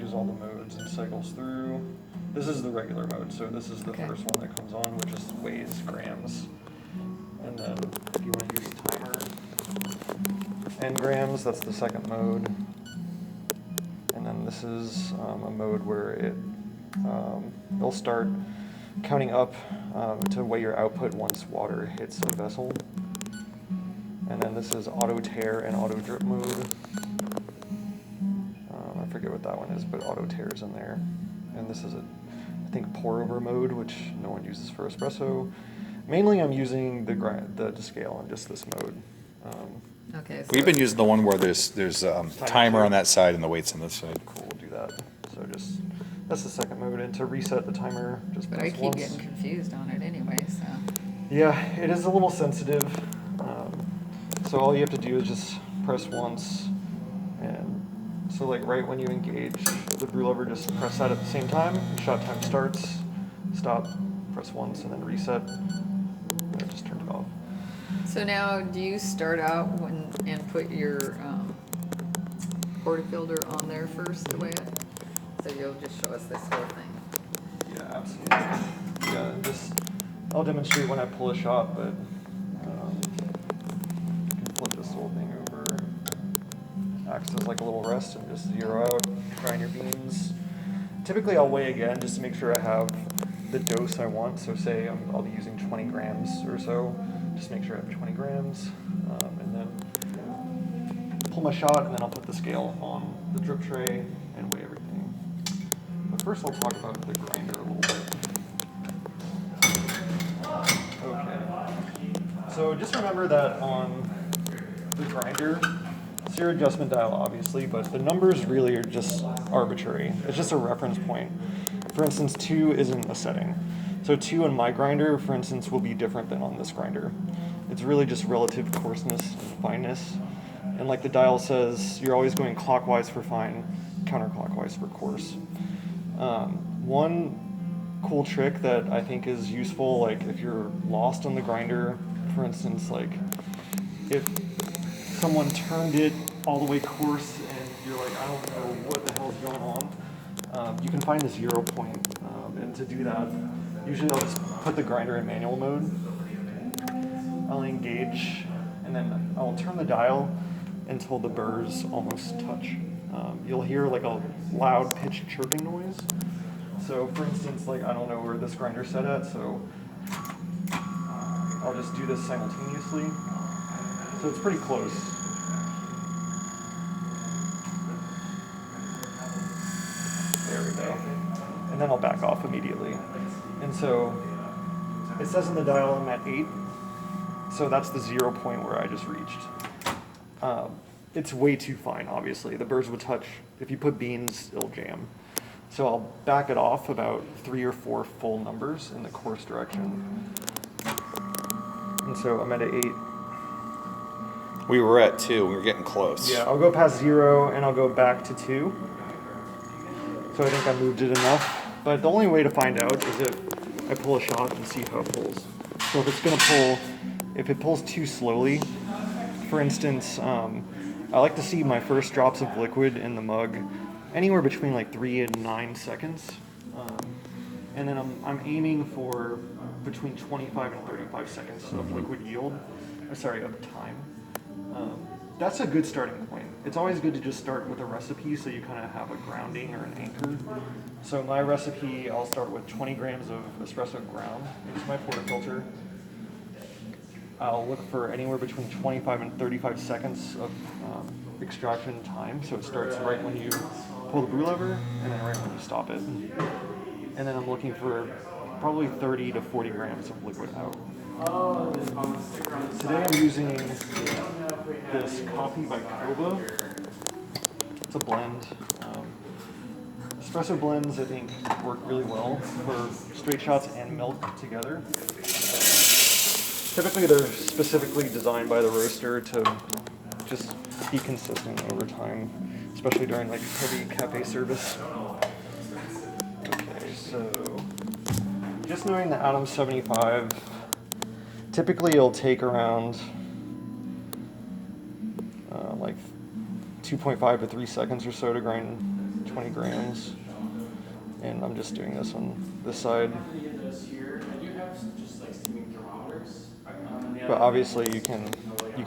changes all the modes and cycles through. This is the regular mode, so this is the first one that comes on, which just weighs grams. And then if you want to use timer and grams, that's the second mode. And then this is a mode where it'll start counting up to weigh your output once water hits a vessel. And then this is auto tear and auto drip mode. I forget what that one is, but auto tear is in there. And this is I think pour over mode, which no one uses for espresso. Mainly I'm using the scale in just this mode. Okay. So We've been using the one where there's timer on that side and the weights on this side. Cool, we'll do that. So that's the second mode, and to reset the timer, just But press I keep once. getting confused on it anyway, so. Yeah, it is a little sensitive. So all you have to do is just press once, and so like right when you engage the brew lever, just press that at the same time. Shot time starts, stop, press once, and then reset. And it just turned it off. So now, do you start out and put your portafilter on there first to weigh it? So you'll just show us this whole thing. Yeah, absolutely. Yeah, I'll demonstrate when I pull a shot, but you can flip this whole thing over. Acts as like a little rest and just zero out, grind your beans. Typically I'll weigh again just to make sure I have the dose I want. So say I'll be using 20 grams or so. Just make sure I have 20 grams. And then pull my shot, and then I'll put the scale on the drip tray and weigh everything. But first I'll talk about the grinder a little bit. Okay. So just remember that on the grinder, it's your adjustment dial obviously, but the numbers really are just arbitrary. It's just a reference point. For instance, 2 isn't a setting. So 2 on my grinder, for instance, will be different than on this grinder. It's really just relative coarseness and fineness. And like the dial says, you're always going clockwise for fine, counterclockwise for coarse. One cool trick that I think is useful, like if you're lost on the grinder, for instance, like if someone turned it all the way coarse and you're like, I don't know what the hell's going on, you can find the 0 point. And to do that, usually I'll just put the grinder in manual mode. I'll engage, and then I'll turn the dial until the burrs almost touch. You'll hear like a loud pitched chirping noise. So for instance, like I don't know where this grinder's set at, so I'll just do this simultaneously. So it's pretty close. There we go. And then I'll back off immediately. And so it says in the dial I'm at 8. So that's the 0 point where I just reached. It's way too fine, obviously. The burrs would touch. If you put beans, it'll jam. So I'll back it off about 3 or 4 full numbers in the coarse direction. And so I'm at an 8. We were at 2. We were getting close. Yeah, I'll go past 0 and I'll go back to 2. So I think I moved it enough. But the only way to find out is if I pull a shot and see how it pulls. So if it's going to pull, if it pulls too slowly, for instance, I like to see my first drops of liquid in the mug anywhere between like 3 and 9 seconds. And then I'm aiming for between 25 and 35 seconds of liquid yield, of time. That's a good starting point. It's always good to just start with a recipe so you kind of have a grounding or an anchor. So my recipe, I'll start with 20 grams of espresso ground into my portafilter. I'll look for anywhere between 25 and 35 seconds of extraction time. So it starts right when you pull the brew lever and then right when you stop it. And then I'm looking for probably 30 to 40 grams of liquid out. Today I'm using this coffee by Kova. It's a blend. Espresso blends, I think, work really well for straight shots and milk together. Typically they're specifically designed by the roaster to just be consistent over time, especially during like heavy cafe service. Okay, so just knowing that Atom 75, typically it'll take around like 2.5 to 3 seconds or so to grind 20 grams. And I'm just doing this on this side. But obviously you can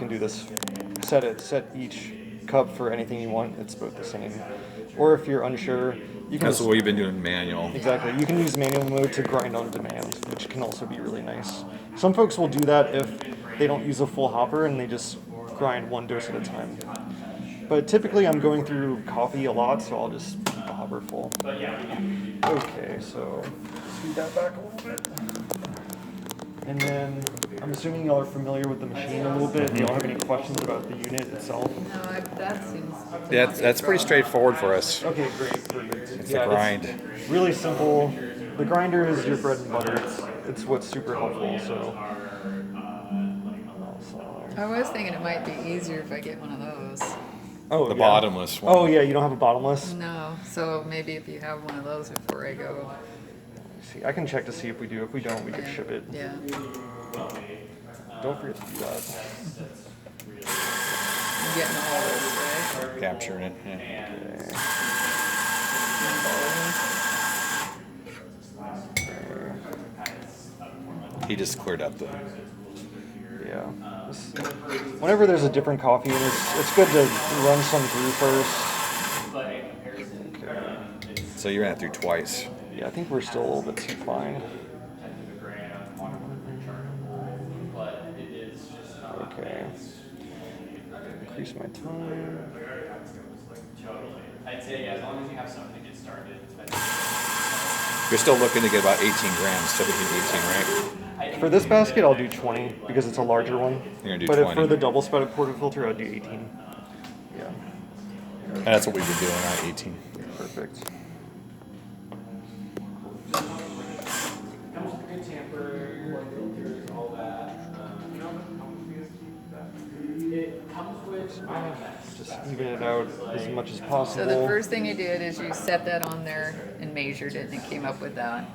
do this, set each cup for anything you want. It's both the same. Or if you're unsure, you can That's what we've been doing manual. Exactly. You can use manual mode to grind on demand, which can also be really nice. Some folks will do that if they don't use a full hopper and they just grind one dose at a time. But typically I'm going through coffee a lot, so I'll just keep the hopper full. Okay, so speed that back a little bit. And then I'm assuming y'all are familiar with the machine a little bit. Do y'all have any questions about the unit itself? No, that seems. Yeah, that's pretty straightforward for us. Okay, great, perfect. It's the grind. It's really simple. The grinder is your bread and butter. It's what's super helpful. So. I was thinking it might be easier if I get one of those. Oh, The yeah. bottomless one. Oh yeah, you don't have a bottomless? No, so maybe if you have one of those before I go. See, I can check to see if we do. If we don't, we could Yeah. ship it. Yeah. Don't forget to do that. I'm getting all this, right? Capturing it. Yeah. He just cleared up the. Yeah. Whenever there's a different coffee, and it's good to run some through first. Okay. So you ran it through twice. Yeah, I think we're still a little bit too fine. Okay. Increase my time. I'd say as long as you have something to get started. You're still looking to get about 18 grams, 17, 18, right? For this basket, I'll do 20 because it's a larger one. You're gonna do but 20. For the double spouted portafilter, I'll do 18. Yeah. And that's what we've been doing on 18. Perfect. Comes with a good tamper, filters, all that. It comes with Just even it out as much as possible. So the first thing you did is you set that on there and measured it, and it came up with that.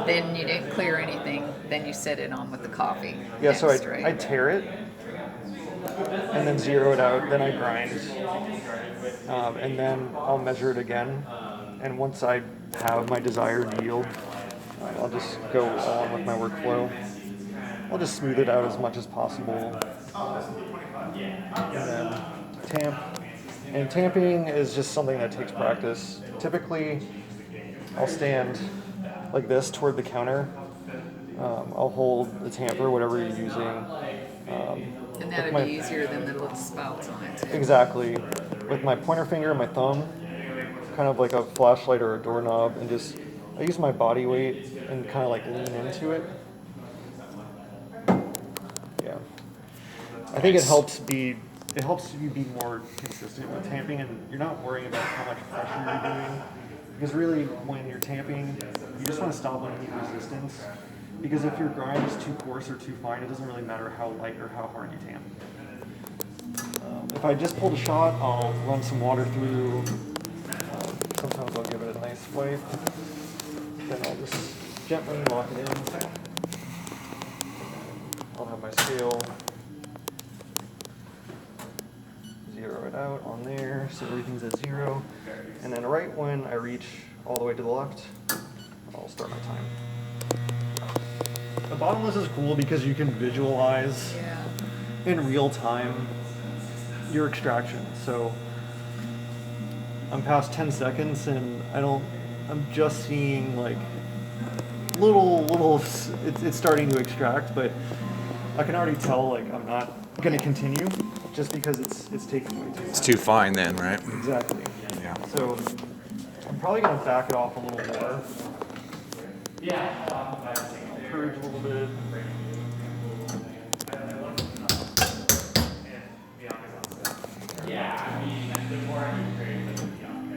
Then you didn't clear anything. Then you set it on with the coffee. Yeah, next, so I right? tear it and then zero it out. Then I grind, and then I'll measure it again. And once I have my desired yield, I'll just go on with my workflow. I'll just smooth it out as much as possible, and then tamp. And tamping is just something that takes practice. Typically, I'll stand like this toward the counter. I'll hold the tamper, whatever you're using. And that'd be easier than the little spouts on it too. Exactly. With my pointer finger and my thumb, kind of like a flashlight or a doorknob, and just I use my body weight and kind of like lean into it. Yeah. I think it helps you be more consistent with tamping, and you're not worrying about how much pressure you're doing. Because really, when you're tamping, you just want to stop on heat resistance. Because if your grind is too coarse or too fine, it doesn't really matter how light or how hard you tamp. If I just pulled a shot, I'll run some water through. Sometimes I'll give it a nice wipe. Then I'll just gently lock it in. I'll have my scale. Zero it out on there, so everything's at 0. And then right when I reach all the way to the left, I'll start my time. The bottomless is cool because you can visualize in real time your extraction. So I'm past 10 seconds and I'm just seeing like little, it's starting to extract, but I can already tell like I'm not gonna continue just because it's taking way too long. It's too fine then, right? Exactly. Yeah. So I'm probably gonna back it off a little more. Yeah. Purge a little bit.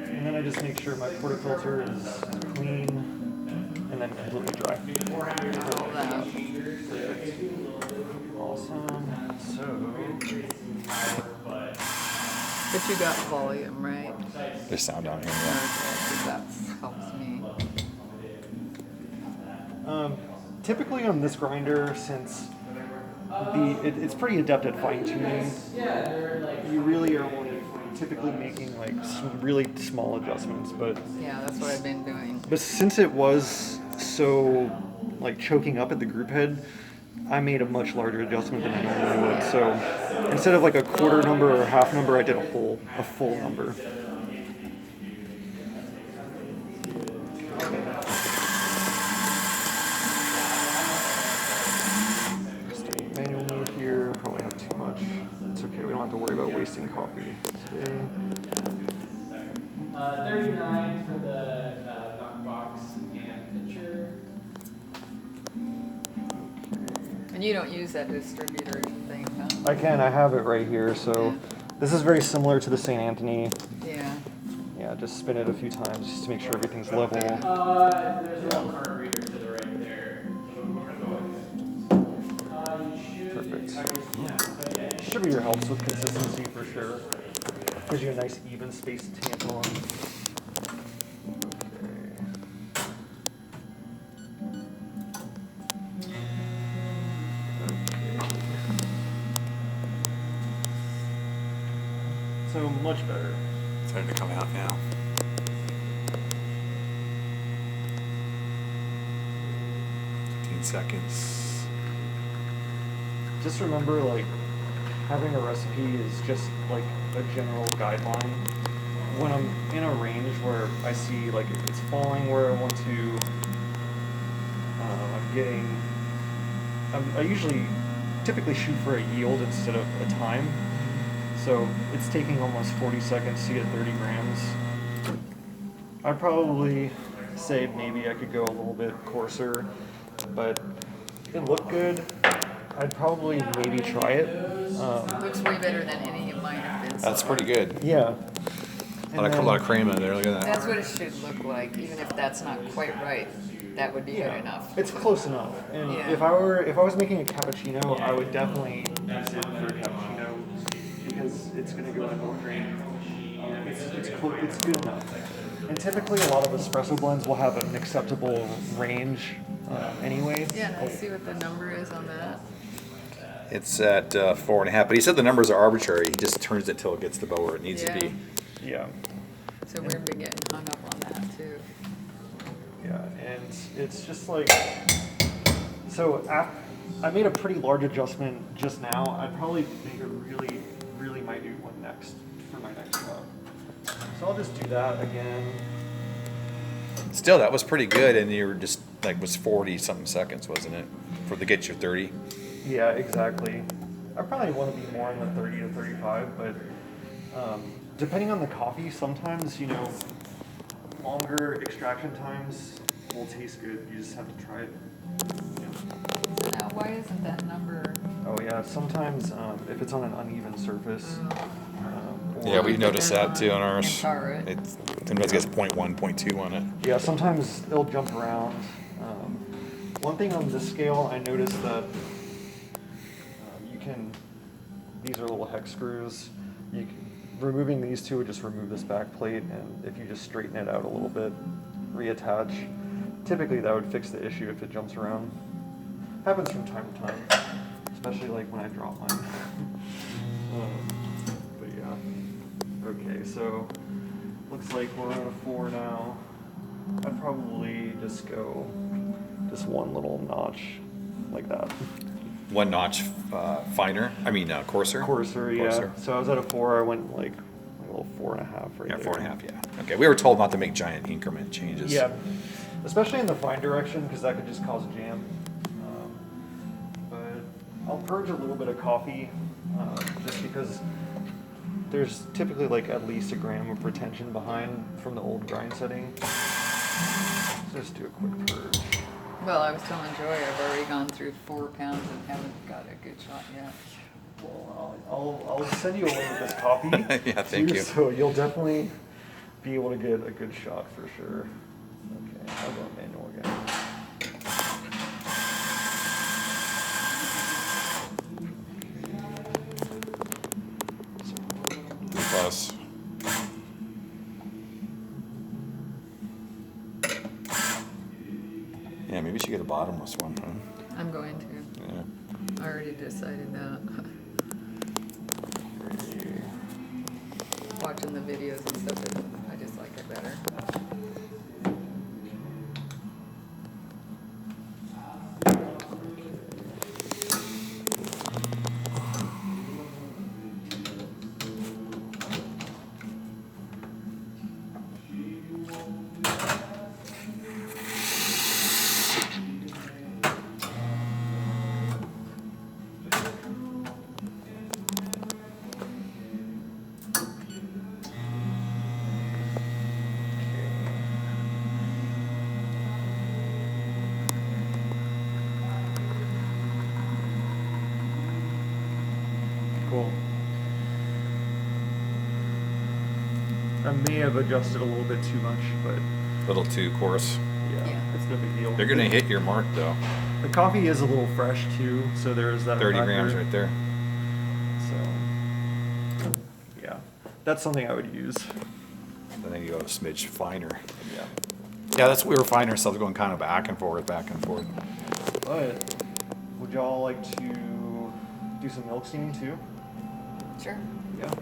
And then I just make sure my portafilter is clean and then completely dry. All that. Awesome. So, But you got volume, right? There's sound down here. Okay, Yeah. 'cause that helps me. typically on this grinder, since it's pretty adept at fine tuning, you really are only typically making like some really small adjustments, but Yeah, that's what I've been doing. since it was so like choking up at the group head, I made a much larger adjustment than I normally would. So instead of like a quarter number or a half number, I did a full number. Manual move here, probably have too much. It's okay, we don't have to worry about wasting coffee today. 39 for the knockbox and pitcher. And you don't use that distributor thing, huh? I have it right here, so this is very similar to the St. Anthony. Yeah. Yeah, just spin it a few times just to make sure everything's level. There's a little card reader to the right there. Perfect. Distributor helps with consistency for sure. Gives you a nice even space to tamp on. So much better. Starting to come out now. Seconds. Just remember, like, having a recipe is just like a general guideline. When I'm in a range where I see like if it's falling where I want to, I usually typically shoot for a yield instead of a time. So it's taking almost 40 seconds to get 30 grams. I'd probably say maybe I could go a little bit coarser, but it looked good. I'd probably maybe try it. Looks way better than any of mine have been. That's pretty good. Yeah. A lot of cream in there. Look at that. That's what it should look like, even if that's not quite right. That would be good enough. It's close enough. And Yeah. if I was making a cappuccino, I would definitely use it for a cappuccino because it's going to go in milk cream. It's good enough. And typically, a lot of espresso blends will have an acceptable range, anyways. Yeah, let's see what the number is on that. It's at 4.5, but he said the numbers are arbitrary. He just turns it till it gets to about where it needs to be. Yeah. So we've been getting hung up on that too. Yeah, and it's just like, so I made a pretty large adjustment just now. I'd probably make a really, really minute one next for my next cup. So I'll just do that again. Still, that was pretty good, and you were just like was 40-something seconds, wasn't it, for to get your 30? Yeah, exactly. I probably want to be more in the 30 to 35, but depending on the coffee, sometimes, longer extraction times will taste good. You just have to try it. So now, why isn't that number? Oh yeah, sometimes if it's on an uneven surface. Yeah, we've noticed that too on ours. It's all right. Sometimes it gets 0.1, 0.2 on it. Yeah, sometimes it'll jump around. One thing on this scale, I noticed that these are little hex screws. Removing these two would just remove this back plate, and if you just straighten it out a little bit, reattach, typically that would fix the issue if it jumps around. Happens from time to time, especially like when I drop mine. But yeah. Okay, so looks like we're on a 4 now. I'd probably just go just one little notch like that. One notch finer. I mean coarser. Coarser, yeah. Coarser. So I was at a 4. I went like a little 4.5 right Yeah, there. 4.5. Yeah. Okay. We were told not to make giant increment changes. Yeah, especially in the fine direction because that could just cause a jam. But I'll purge a little bit of coffee just because there's typically like at least 1 gram of retention behind from the old grind setting. Just do a quick purge. Well, I was telling Joy I've already gone through 4 pounds and haven't got a good shot yet. Well, I'll send you a link with this coffee. Yeah, thank you. So you'll definitely be able to get a good shot for sure. Okay, I'll go manual again. Plus. Yeah, maybe you should get a bottomless one, huh? I'm going to. Yeah. I already decided that. watching the videos and stuff, I just like it better. Cool. I may have adjusted a little bit too much, but A little too coarse. Yeah. it's no big deal. They're gonna hit your mark though. The coffee is a little fresh too, so there's that. 30 factor. grams right there. So, yeah, that's something I would use. I think you go a smidge finer. Yeah. Yeah, that's we were finding ourselves going kind of back and forth, back and forth. But would y'all like to do some milk steaming too? Sure. Yeah.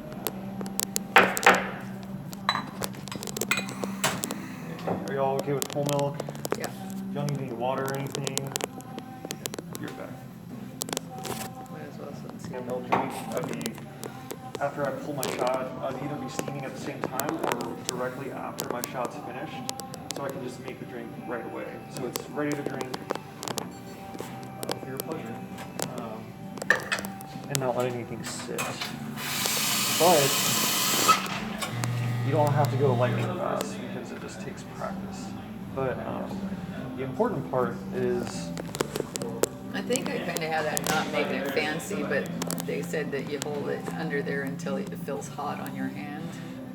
Are y'all okay with whole milk? Yeah. Y'all need any water or anything? You're back. Might as well see. Yeah, milk drink. I'd be after I pull my shot. I'd either be steaming at the same time or directly after my shot's finished, so I can just make the drink right away. So it's ready to drink for your pleasure, and not let anything sit. But you don't have to go lightning fast because it just takes practice. But the important part is, I think I kind of had that, not making it fancy, but they said that you hold it under there until it feels hot on your hand.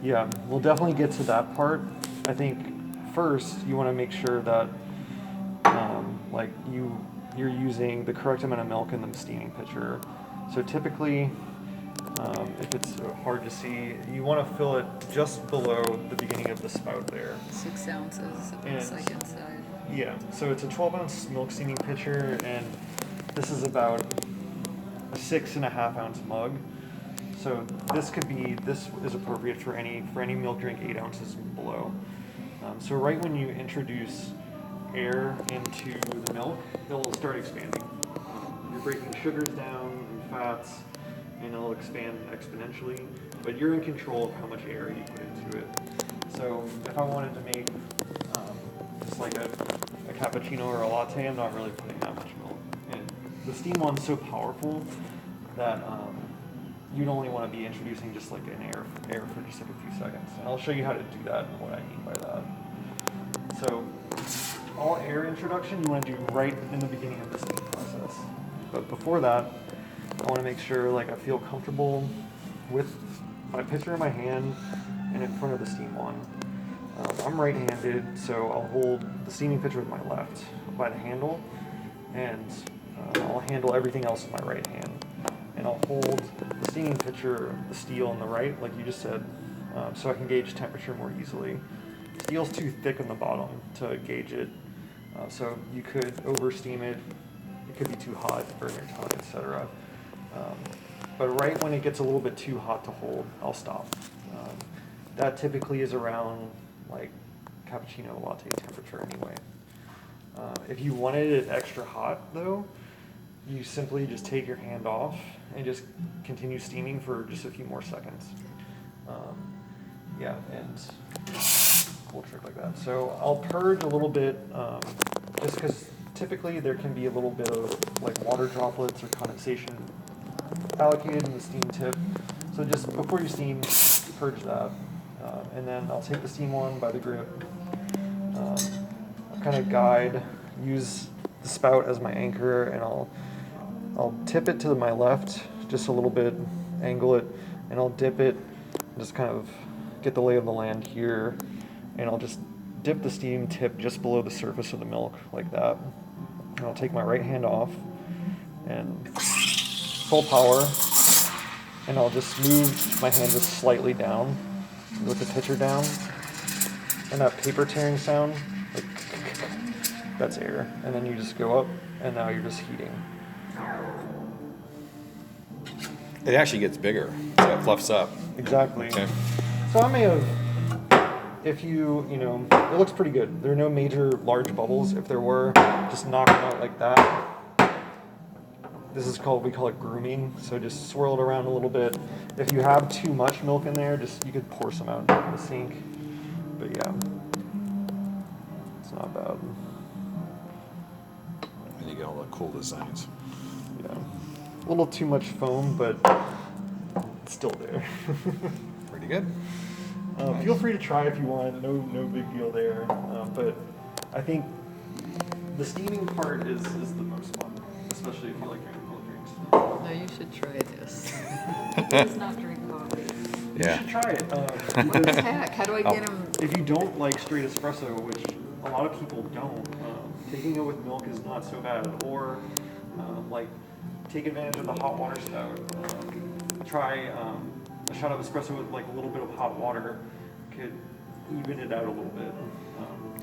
yeah, we'll definitely get to that part. I think first you want to make sure that like you're using the correct amount of milk in the steaming pitcher. So typically, if it's hard to see, you want to fill it just below the beginning of the spout there. 6 ounces, And- it's like inside. Yeah, so it's a 12-ounce milk steaming pitcher, and this is about a 6.5-ounce mug. So this is appropriate for any milk drink 8 ounces and below. So right when you introduce air into the milk, it'll start expanding. You're breaking sugars down and fats, and it'll expand exponentially, but you're in control of how much air you put into it. So if I wanted to make just like a cappuccino or a latte, I'm not really putting that much milk. And the steam one's so powerful that you'd only want to be introducing just like an air for just like a few seconds. And I'll show you how to do that and what I mean by that. So all air introduction you want to do right in the beginning of the steam process. But before that, I want to make sure like I feel comfortable with my pitcher in my hand and in front of the steam one. I'm right-handed, so I'll hold the steaming pitcher with my left by the handle, and I'll handle everything else with my right hand. And I'll hold the steaming pitcher, the steel on the right, like you just said, so I can gauge temperature more easily. Steel's too thick on the bottom to gauge it, so you could over-steam it. It could be too hot, burn your tongue, etc. But right when it gets a little bit too hot to hold, I'll stop. That typically is around like cappuccino latte temperature anyway. If you wanted it extra hot though, you simply just take your hand off and just continue steaming for just a few more seconds. Yeah, and cool trick like that. So I'll purge a little bit, just because typically there can be a little bit of like water droplets or condensation allocated in the steam tip. So just before you steam, purge that. And then I'll take the steam one by the grip. I'll kind of guide, use the spout as my anchor, and I'll tip it to my left just a little bit, angle it, and I'll dip it, just kind of get the lay of the land here, and I'll just dip the steam tip just below the surface of the milk like that. And I'll take my right hand off and full power, and I'll just move my hand just slightly down with the pitcher down, and that paper tearing sound, like, that's air. And then you just go up, and now you're just heating. It actually gets bigger, so it fluffs up. Exactly. Okay. So I may have, if you know, it looks pretty good. There are no major large bubbles. If there were, just knock them out like that. This is called, we call it grooming. So just swirl it around a little bit. If you have too much milk in there, you could pour some out into the sink. But yeah, it's not bad. And you get all the cool designs. Yeah, a little too much foam, but it's still there. Pretty good. Feel free to try if you want. No big deal there. But I think the steaming part is the most fun, especially if you like drinking cold drinks. No, you should try this. He does not drink coffee. Yeah. You should try it. What the heck? How do I get him? If you don't like straight espresso, which a lot of people don't, taking it with milk is not so bad. Or like take advantage of the hot water spout. Try a shot of espresso with like a little bit of hot water. Could even it out a little bit.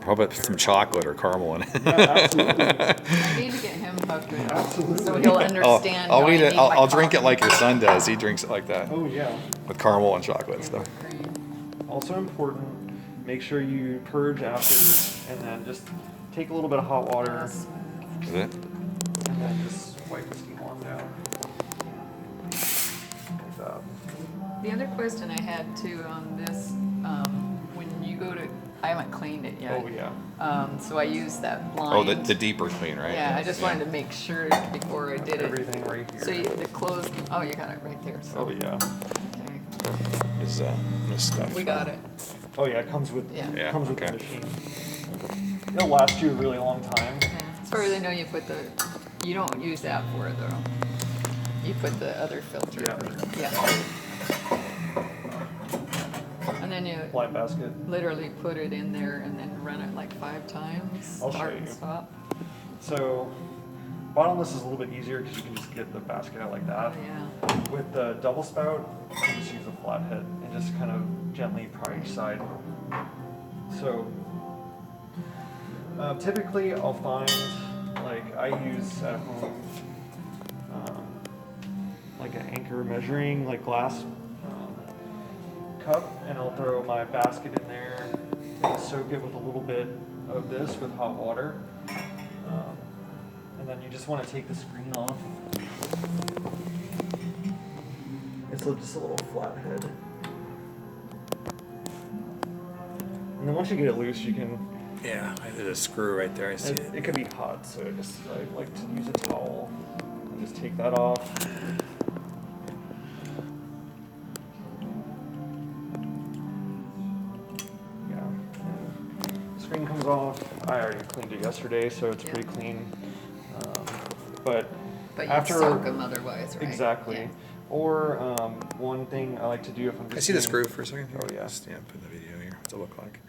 How about some chocolate or caramel in it? Yeah, absolutely. I need to get him hooked with it Absolutely. so he'll understand. I'll why I eat it. need my I'll drink it coffee. like your son does. He drinks it like that Oh yeah. with caramel and chocolate and Yeah, stuff. whipped cream. Also important, make sure you purge after, and then just take a little bit of hot water, Yes. Is it? and then just wipe the steam on down. Like that. The other question I had too on this, when you go to, I haven't cleaned it yet. Oh yeah. So I used that blind. Oh, the deeper clean, right? Yeah, I just wanted to make sure before I did it. Everything right here. So the clothes, oh, you got it right there. So, Oh yeah. okay. Is this stuff? We got it. Oh yeah, it comes with Yeah, comes with okay. the machine. It'll last you a really long time. Yeah. As far as I know, you don't use that for it though. You put the other filter. Yeah. Yeah. And then you Blind basket. literally put it in there and then run it like 5 times. I'll show Start and you. stop. So bottomless is a little bit easier because you can just get the basket out like that. Oh, yeah. With the double spout, you can just use a flat head and just kind of gently pry each side. So typically I'll find, like I use at home, like an anchor measuring, like glass cup, and I'll throw my basket in there and soak it with a little bit of this with hot water. And then you just want to take the screen off. It's just a little flat head. And then once you get it loose, you can, Yeah, I did a screw right there. I see it. it can be hot, so I like to use a towel and just take that off. Yeah. The screen comes off. I already cleaned it yesterday, so it's pretty clean. But But you after soak them otherwise, right? exactly. Yeah. Or one thing I like to do if I'm just Can I see the doing- screw for a second? Oh yeah. Just, put the video here. What's it look like?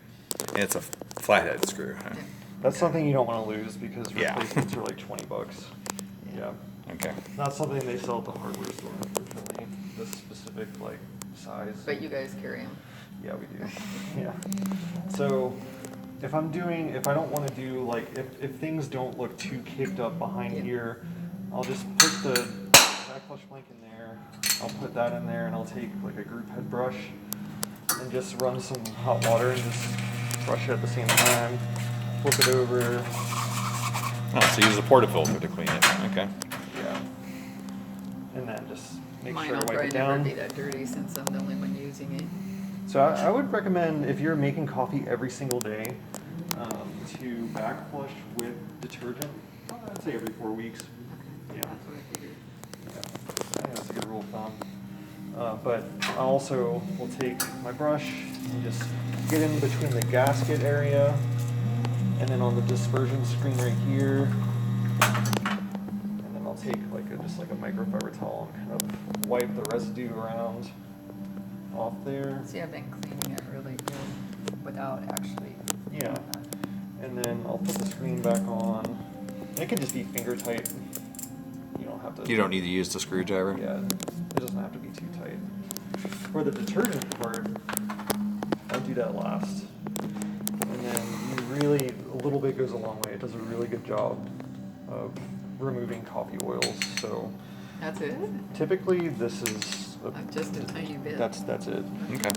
And it's a flathead screw. Huh? Yeah. That's something you don't want to lose because Yeah. replacements are like $20. Yeah. Okay. Not something they sell at the hardware store, unfortunately. This specific like size. But you guys carry them. Yeah, we do. Yeah. So if I don't want to do like, if things don't look too kicked up behind Yeah. here, I'll just put the backflush blank in there. I'll put that in there and I'll take like a group head brush and just run some hot water and just brush it at the same time. Flip it over. Oh, so you use a portafilter to clean it. Okay. Yeah. And then just make Mine sure will to wipe probably it never down. be that dirty since I'm the only one using it. So I would recommend if you're making coffee every single day, to backflush with detergent. I'd say every 4 weeks. Yeah. That's what I figured. Yeah. I think that's a good rule of thumb. But I also will take my brush and just get in between the gasket area and then on the dispersion screen right here. And then I'll take just like a microfiber towel and kind of wipe the residue around off there. See, I've been cleaning it really good without actually. Yeah. And then I'll put the screen back on. It can just be finger tight. You don't have to. You don't need to use the screwdriver? Yeah, it doesn't have to be too tight. For the detergent part, I'll do that last. And then a little bit goes a long way. It does a really good job of removing coffee oils. So That's it? typically this is Just a tiny bit. That's it. Okay.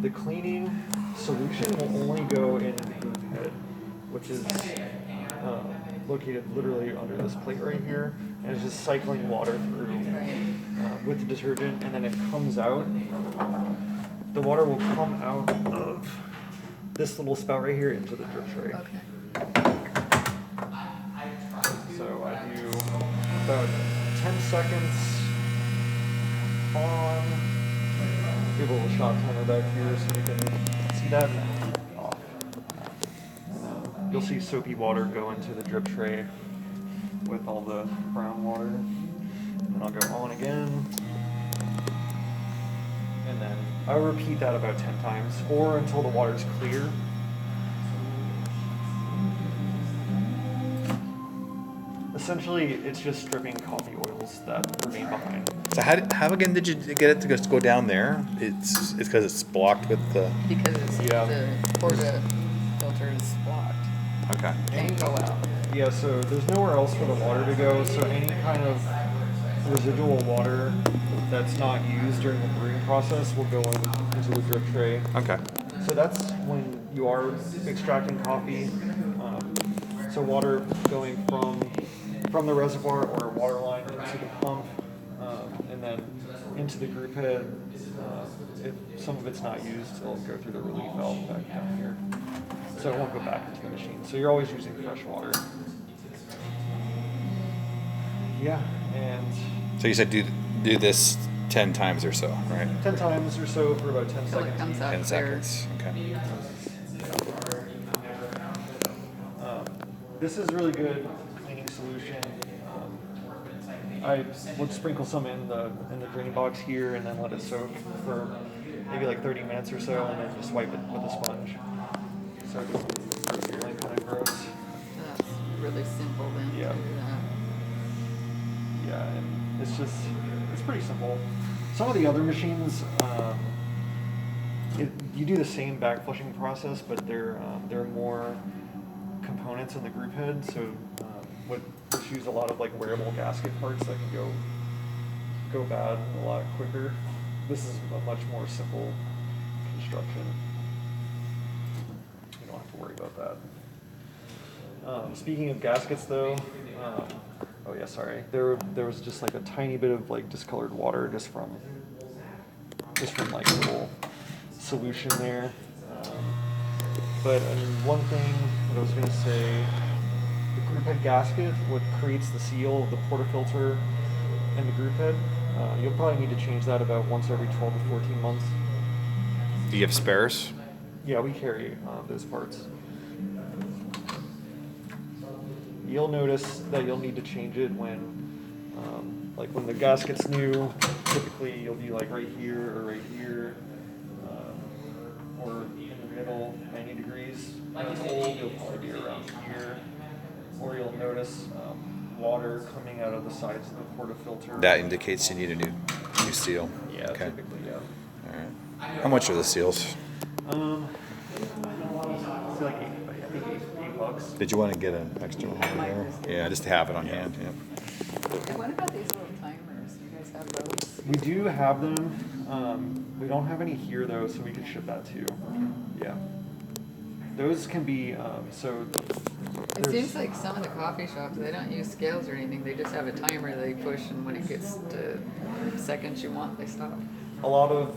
the cleaning solution will only go in the group head, which is located literally under this plate right here, and it's just cycling water through with the detergent, and then it comes out. The water will come out of this little spout right here into the drip tray. Okay. So I do about 10 seconds on. Give a little shot timer back here so you can see that. Off. You'll see soapy water go into the drip tray with all the brown water. And then I'll go on again. And then I'll repeat that about 10 times or until the water's clear. Essentially, it's just stripping coffee oils that remain behind. So how again did you get it to just go down there? It's because it's blocked with the. Because the porta filter is blocked. Okay. Can't go out. Yeah, so there's nowhere else for the water to go, so any kind of residual water that's not used during the brewing process will go into the drip tray. Okay. So that's when you are extracting coffee. So water going from the reservoir or water line into the pump, and then into the group head. If some of it's not used, it'll go through the relief valve back down here. So it won't go back into the machine. So you're always using fresh water. Yeah, and So you said do this 10 times or so, right? 10 times or so for about 10 Till it seconds. comes out 10 clear. seconds. Okay. This is really good cleaning solution. I would sprinkle some in the drain box here and then let it soak for maybe like 30 minutes or so, and then just wipe it with a sponge. So it doesn't feel like kind of gross. That's really simple then. Yeah. To do that. Yeah, and it's pretty simple. Some of the other machines, you do the same back flushing process, but there are more components in the group head, so which use a lot of like wearable gasket parts that can go bad a lot quicker. This is a much more simple construction. You don't have to worry about that. Speaking of gaskets, though, oh yeah, sorry. There was just like a tiny bit of like discolored water just from like a little solution there. But I mean, one thing that I was going to say, the group head gasket, what creates the seal of the portafilter and the group head, you'll probably need to change that about once every 12 to 14 months. Do you have spares? Yeah, we carry those parts. You'll notice that you'll need to change it when the gasket's new. Typically, you'll be like right here or right here, or in the middle, 90 degrees. When it's old, you'll probably be around here, or you'll notice water coming out of the sides of the portafilter. That indicates you need a new seal. Yeah, Okay. typically, yeah. All right. How much are the seals? It's like I think $8. Did you want to get an extra one over there? Yeah, just to have it on hand. Yeah. And what about these little timers? You guys have those? We do have them. We don't have any here though, so we could ship that too. Yeah. Those can be so. It seems like some of the coffee shops, they don't use scales or anything. They just have a timer they push, and when it gets to seconds you want, they stop. A lot of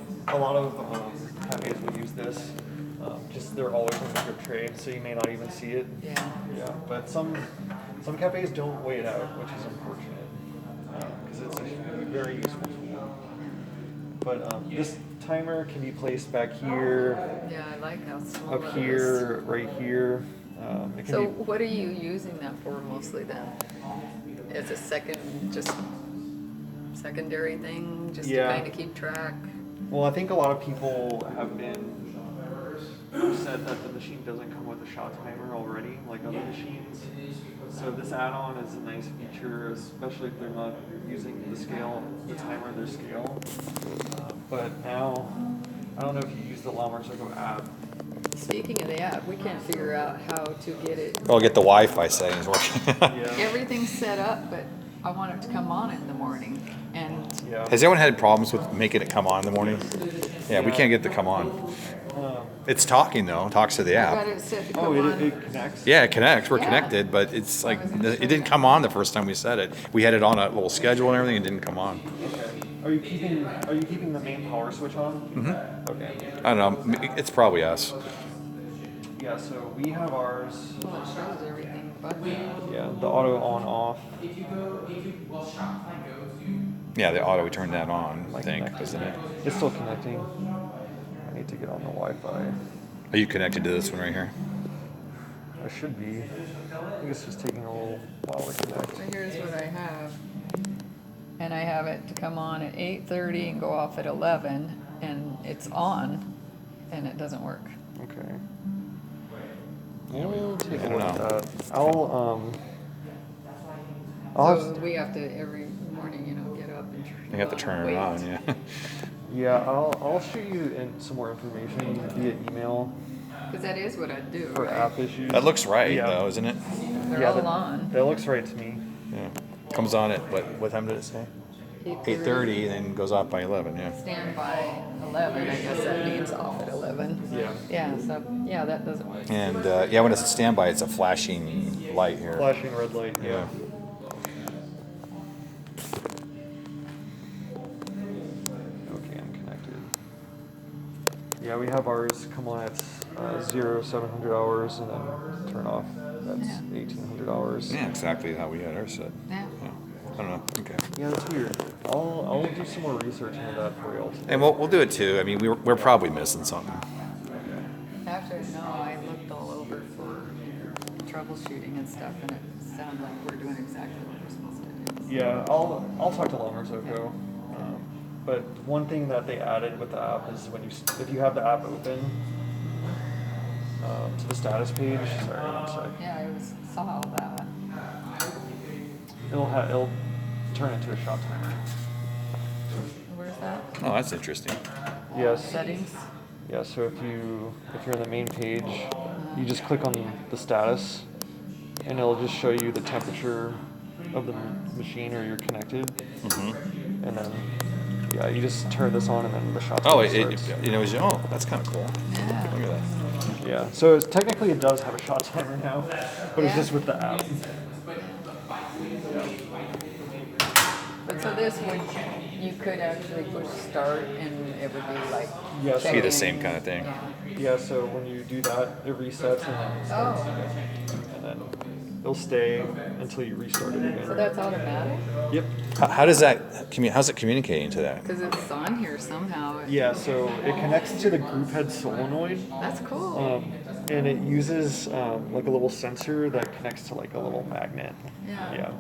cafes will use this. Just they're always on the drip tray, so you may not even see it. Yeah. Yeah. But some cafes don't weigh it out, which is unfortunate because it's a very useful tool. But this timer can be placed back here, Yeah, I like how small up it here, right here. It is. can So be, what are you using that for mostly then? As a secondary thing, just Yeah. to kind of keep track? well, I think a lot of people have been upset that the machine doesn't come with a shot timer already, like other machines. So this add-on is a nice feature, especially if they're not using the timer in their scale. But now, I don't know if you use the LaMarzocco app. Speaking of the app, we can't figure out how to get it. I'll get the Wi-Fi settings working. Yeah. Everything's set up, but I want it to come on in the morning. And Yeah. Has anyone had problems with making it come on in the morning? Yeah, we can't get it to come on. It's talking though. Talks to the I app. got it set to Oh, come on. it connects? Yeah, it connects. We're Yeah. connected, but it's like I was gonna it show didn't you. come on the first time we set it. We had it on a little schedule and everything. It didn't come on. Are you keeping the main power switch on? Mm-hmm. Okay. I don't know. It's probably us. Yeah, so we have ours. Well, it shows everything, but Yeah, the auto on off. Yeah, the auto. We turned that on. I think, connected. isn't it? It's still connecting. I need to get on the Wi-Fi. Are you connected to this one right here? I should be. I think it's just taking a little while to connect. so here's what I have. And I have it to come on at 8:30 and go off at 11, and it's on, and it doesn't work. Okay. We'll take I a don't look at know. that. I'll So have we have to every morning, get up and You have to turn it on. Yeah. yeah, I'll shoot you in some more information via email Because that is what I do, for right? app issues. That looks right Yeah. though, isn't it? They're Yeah, all that, on. that looks right to me. Yeah. Comes on at what time did it say? 8:30, and then goes off by 11. Yeah. Stand by 11, I guess that means off at 11. Yeah. Yeah, so, yeah, that doesn't work. And yeah, when it's a standby, it's a flashing light here. Flashing red light. Yeah. Yeah. Okay, I'm connected. Yeah, we have ours come on at 700 hours and then turn off. That's Yeah. 1800 hours. Yeah, exactly how we had ours set. Yeah. Yeah. I don't know. Okay. Yeah, that's weird. I'll do some more research into that for you all. And we'll do it too. I mean, we're probably missing something. Actually, no, I looked all over for troubleshooting and stuff, and it sounded like we're doing exactly what we're supposed to do. Yeah, I'll talk to LaMarzocco. But one thing that they added with the app is if you have the app open to the status page. Sorry, one sec. Yeah, saw all that. It'll turn into a shot timer. Where's that? Oh, that's interesting. Yes. Settings? Yeah. So if you're on the main page, you just click on the status, and it'll just show you the temperature of the machine or you're connected. Mm-hmm. And then yeah, you just turn this on, and then the shot Oh, timer starts. oh, that's kind of cool. Yeah. Look at that. Yeah. So technically it does have a shot timer now, but it's Yeah. just with the app. But so this would, you could actually push start and it would be like. Yeah, so- check Be the in. same kind of thing. Yeah. Yeah, so when you do that, it resets and then it starts Oh. again. And then it'll stay until you restart it again. So that's automatic? Yep. How does that? How's it communicating to that? Because it's on here somehow. Yeah, so it connects to the group head solenoid. That's cool. And it uses like a little sensor that connects to like a little magnet. Yeah. Yeah.